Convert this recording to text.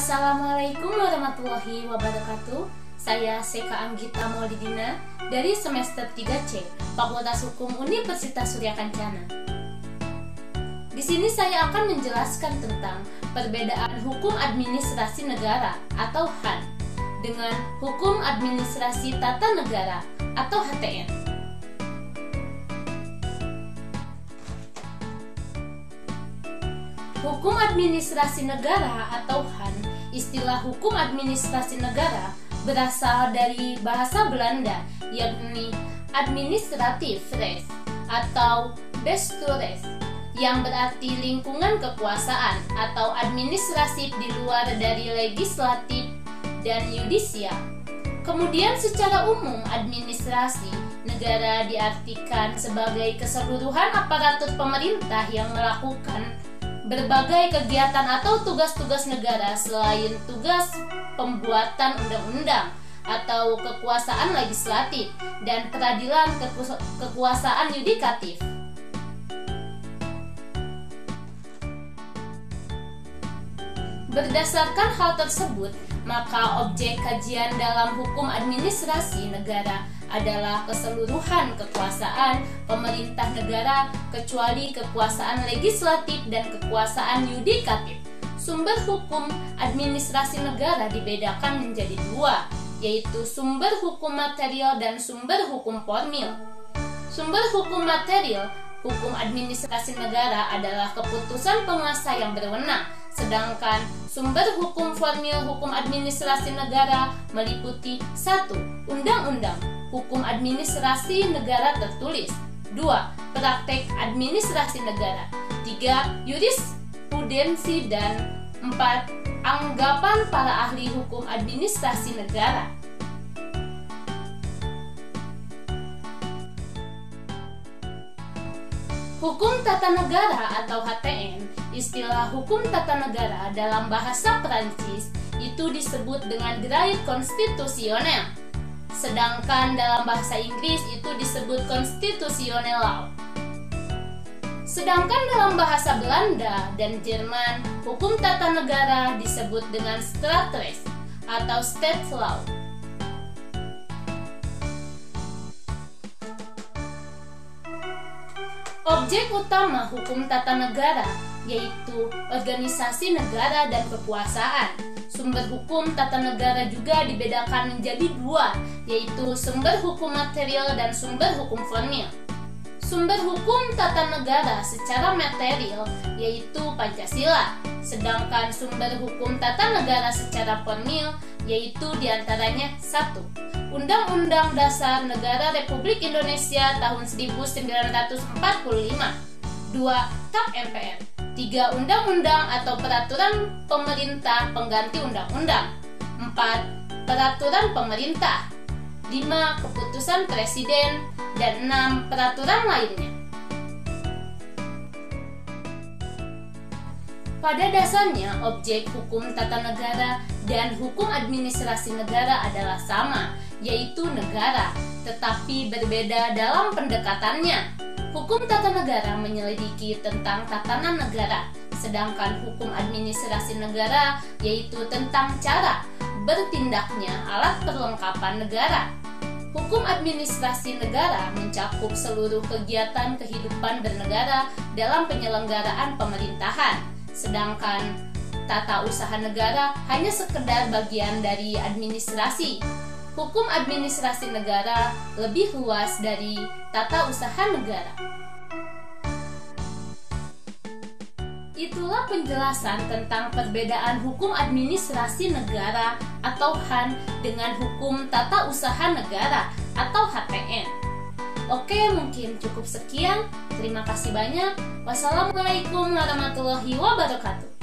Assalamualaikum warahmatullahi wabarakatuh. Saya Seka Anggita Maulidina dari semester 3C, Fakultas Hukum Universitas Surya Kencana. Di sini saya akan menjelaskan tentang perbedaan hukum administrasi negara atau HAN dengan hukum administrasi tata negara atau HTN. Hukum administrasi negara atau HAN, istilah hukum administrasi negara berasal dari bahasa Belanda, yakni administratif res atau bestuurrecht, yang berarti lingkungan kekuasaan atau administratif di luar dari legislatif dan yudisial. Kemudian secara umum administrasi negara diartikan sebagai keseluruhan aparatur pemerintah yang melakukan berbagai kegiatan atau tugas-tugas negara selain tugas pembuatan undang-undang atau kekuasaan legislatif dan peradilan kekuasaan yudikatif. Berdasarkan hal tersebut, maka objek kajian dalam hukum administrasi negara adalah keseluruhan kekuasaan pemerintah negara kecuali kekuasaan legislatif dan kekuasaan yudikatif. Sumber hukum administrasi negara dibedakan menjadi dua, yaitu sumber hukum material dan sumber hukum formil. Sumber hukum material, hukum administrasi negara adalah keputusan penguasa yang berwenang, sedangkan sumber hukum formil hukum administrasi negara meliputi 1. Undang-undang, hukum administrasi negara tertulis. 2. Praktek administrasi negara. 3. Jurisprudensi. Dan 4. Anggapan para ahli hukum administrasi negara. Hukum tata negara atau HTN, istilah hukum tata negara dalam bahasa Perancis itu disebut dengan droit constitutionnel, sedangkan dalam bahasa Inggris itu disebut constitutional law. Sedangkan dalam bahasa Belanda dan Jerman, hukum tata negara disebut dengan Staatsrecht atau state law. Objek utama hukum tata negara yaitu organisasi negara dan kekuasaan. Sumber hukum tata negara juga dibedakan menjadi dua, yaitu sumber hukum material dan sumber hukum formil. Sumber hukum tata negara secara material yaitu Pancasila, sedangkan sumber hukum tata negara secara formil yaitu diantaranya 1. Undang-Undang Dasar Negara Republik Indonesia tahun 1945. 2. TAP MPR. 3. Undang-undang atau peraturan pemerintah pengganti undang-undang. 4. Peraturan pemerintah. 5. Keputusan presiden. Dan 6. Peraturan lainnya. Pada dasarnya, objek hukum tata negara dan hukum administrasi negara adalah sama, yaitu negara, tetapi berbeda dalam pendekatannya. Hukum tata negara menyelidiki tentang tatanan negara, sedangkan hukum administrasi negara yaitu tentang cara bertindaknya alat perlengkapan negara. Hukum administrasi negara mencakup seluruh kegiatan kehidupan bernegara dalam penyelenggaraan pemerintahan, sedangkan tata usaha negara hanya sekedar bagian dari administrasi. Hukum administrasi negara lebih luas dari tata usaha negara. Itulah penjelasan tentang perbedaan hukum administrasi negara atau HAN dengan hukum tata usaha negara atau HTN. Oke, mungkin cukup sekian. Terima kasih banyak. Wassalamualaikum warahmatullahi wabarakatuh.